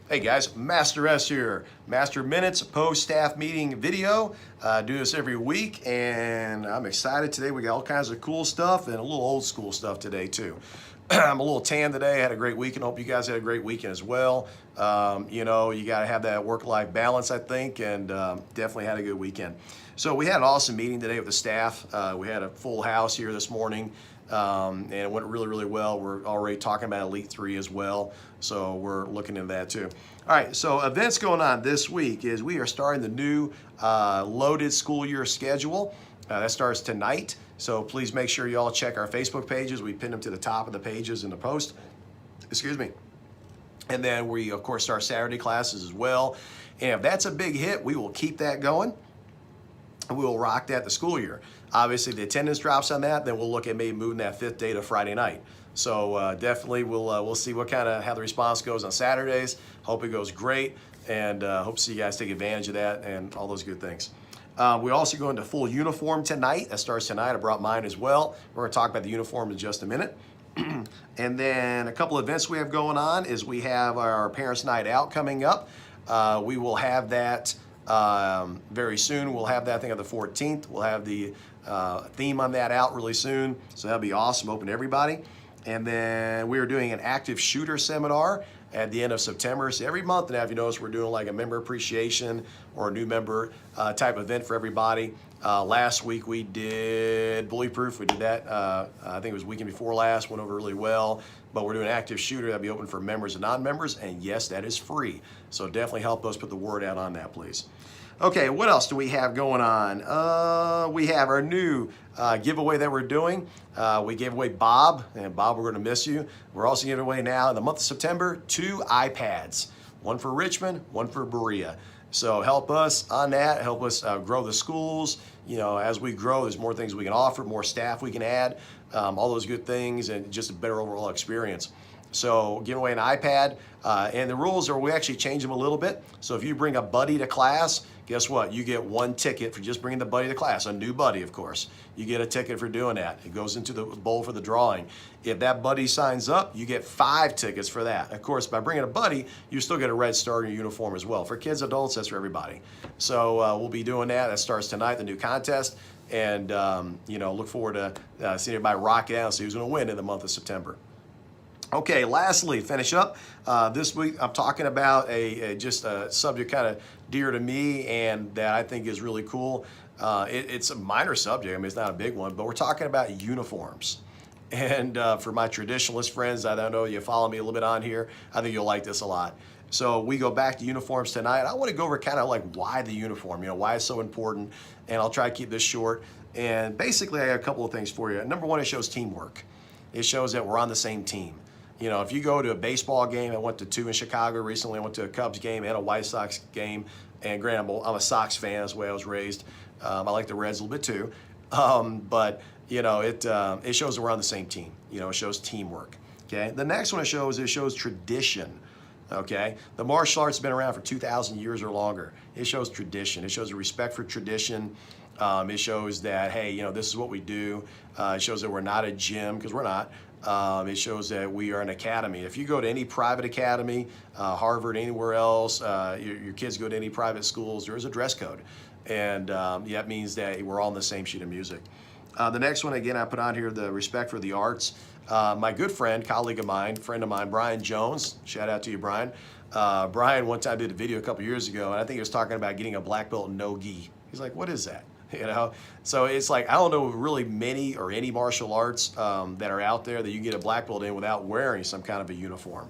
Hey guys, Master S here. Master Minutes post-staff meeting video. Do this every week, and I'm excited today. We got all kinds of cool stuff and a little old school stuff today too. I'm a little tan today. I had a great weekend. Hope you guys had a great weekend as well. You know, you got to have that work-life balance, I think, and definitely had a good weekend. So we had an awesome meeting today with the staff. We had a full house here this morning. And it went really, really well. We're already talking about Elite 3 as well, so we're looking into that too. All right, so events going on this week is we are starting the new loaded school year schedule. That starts tonight, so please make sure you all check our Facebook pages. We pin them to the top of the pages in the post. Excuse me. And then we, of course, start Saturday classes as well. And if that's a big hit, we will keep that going. We will rock that the school year. Obviously, if the attendance drops on that, then we'll look at maybe moving that fifth day to Friday night. So definitely, we'll see what how the response goes on Saturdays. Hope it goes great, and hope to see you guys take advantage of that and all those good things. We also go into full uniform tonight. That starts tonight. I brought mine as well. We're going to talk about the uniform in just a minute. And then a couple of events we have going on is we have our Parents' Night Out coming up. We will have that very soon. We'll have that, I think, on the 14th. We'll have the theme on that out really soon, so that'll be awesome, open to everybody. And then we are doing an active shooter seminar at the end of September. So every month now, if you notice, we're doing like a member appreciation or a new member type event for everybody. Last week we did Bullyproof. We did that, I think it was weekend before last, went over really well. But we're doing active shooter that'll be open for members and non-members, and yes, that is free. So definitely help us put the word out on that, please. Okay, what else do we have going on? We have our new giveaway that we're doing. We gave away Bob, and Bob, we're going to miss you. We're also giving away now in the month of September 2 iPads, one for Richmond, one for Berea. So help us on that, help us grow the schools. You know, as we grow, there's more things we can offer, more staff we can add, all those good things, and just a better overall experience. So give away an iPad, and the rules are we actually change them a little bit. So if you bring a buddy to class, guess what? You get one ticket for just bringing the buddy to class, a new buddy, of course. You get a ticket for doing that. It goes into the bowl for the drawing. If that buddy signs up, you get 5 tickets for that. Of course, by bringing a buddy, you still get a red star in your uniform as well. For kids, adults, that's for everybody. So we'll be doing that. That starts tonight, the new contest. And, you know, look forward to seeing everybody rock it out and see who's going to win in the month of September. Okay, lastly, finish up. This week I'm talking about just a subject kind of dear to me and that I think is really cool. It's a minor subject, I mean, it's not a big one, but we're talking about uniforms. And for my traditionalist friends, I don't know, you follow me a little bit on here, I think you'll like this a lot. So we go back to uniforms tonight. I want to go over kind of like why the uniform, you know, why it's so important, and I'll try to keep this short. And basically, I got a couple of things for you. Number one, it shows teamwork. It shows that we're on the same team. You know, if you go to a baseball game, I went to 2 in Chicago recently. I went to a Cubs game and a White Sox game. And granted, I'm a Sox fan. That's the way I was raised. I like the Reds a little bit too. But, you know, it shows that we're on the same team. You know, it shows teamwork. Okay. The next one it shows tradition. Okay. The martial arts has been around for 2,000 years or longer. It shows tradition. It shows a respect for tradition. It shows that, hey, you know, this is what we do. It shows that we're not a gym, because we're not. It shows that we are an academy. If you go to any private academy, Harvard, anywhere else, your kids go to any private schools, there is a dress code. And that means that we're all on the same sheet of music. The next one, again, I put on here, the respect for the arts. My good friend, colleague of mine, friend of mine, Brian Jones, shout out to you, Brian. Brian one time did a video a couple years ago, and I think he was talking about getting a black belt in no-gi. He's like, what is that? You know, so it's like, I don't know really many or any martial arts that are out there that you can get a black belt in without wearing some kind of a uniform.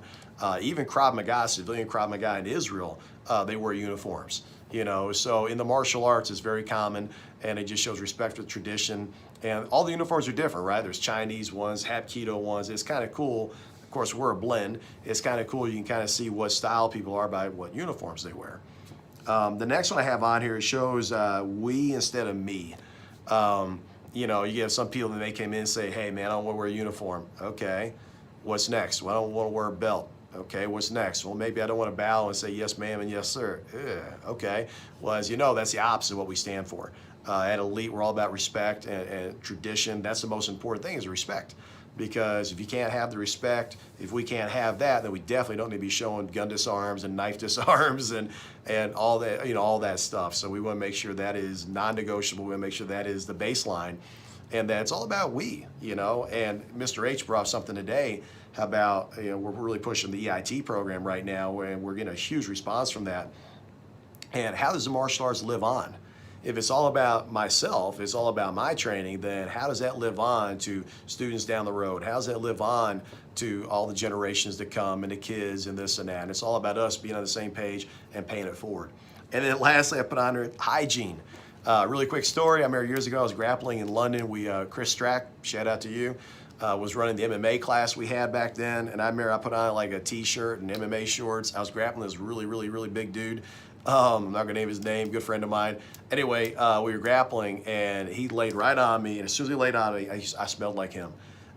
Even Krav Maga, civilian Krav Maga in Israel, they wear uniforms. You know, so in the martial arts, it's very common, and it just shows respect for tradition. And all the uniforms are different, right? There's Chinese ones, Hapkido ones. It's kind of cool. Of course, we're a blend. It's kind of cool. You can kind of see what style people are by what uniforms they wear. The next one I have on here, it shows we instead of me. You know, you have some people that they come in and say, hey, man, I don't want to wear a uniform. Okay, what's next? Well, I don't want to wear a belt. Okay, what's next? Well, maybe I don't want to bow and say yes, ma'am, and yes, sir. Okay, well, as you know, that's the opposite of what we stand for. At Elite, we're all about respect and tradition. That's the most important thing, is respect. because if you can't have the respect, if we can't have that, then we definitely don't need to be showing gun disarms and knife disarms and all that, you know, all that stuff. So we want to make sure that is non-negotiable. We want to make sure that is the baseline, and that it's all about we, you know. And Mr. H brought up something today about, you know, we're really pushing the EIT program right now, and we're getting a huge response from that. And how does the martial arts live on? If it's all about myself, it's all about my training, then how does that live on to students down the road? How does that live on to all the generations to come and the kids and this and that? And it's all about us being on the same page and paying it forward. And then lastly, I put on there hygiene. Really quick story. I remember years ago I was grappling in London. Chris Strack, shout out to you, was running the MMA class we had back then. And I remember I put on like a t-shirt and MMA shorts. I was grappling this really big dude. I'm not gonna name his name, good friend of mine. Anyway, we were grappling and he laid right on me, and as soon as he laid on me, I smelled like him.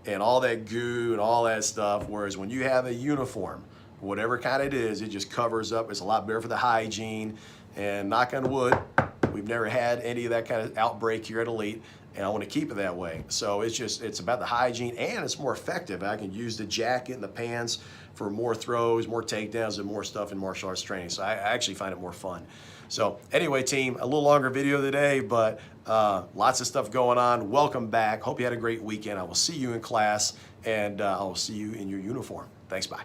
And all that goo and all that stuff, whereas when you have a uniform, whatever kind it is, it just covers up. It's a lot better for the hygiene, and knock on wood, we've never had any of that kind of outbreak here at Elite, and I want to keep it that way. So it's about the hygiene, and it's more effective. I can use the jacket and the pants for more throws, more takedowns, and more stuff in martial arts training. So I actually find it more fun. So anyway, team, a little longer video today, but lots of stuff going on. Welcome back. Hope you had a great weekend. I will see you in class, and I will see you in your uniform. Thanks, bye.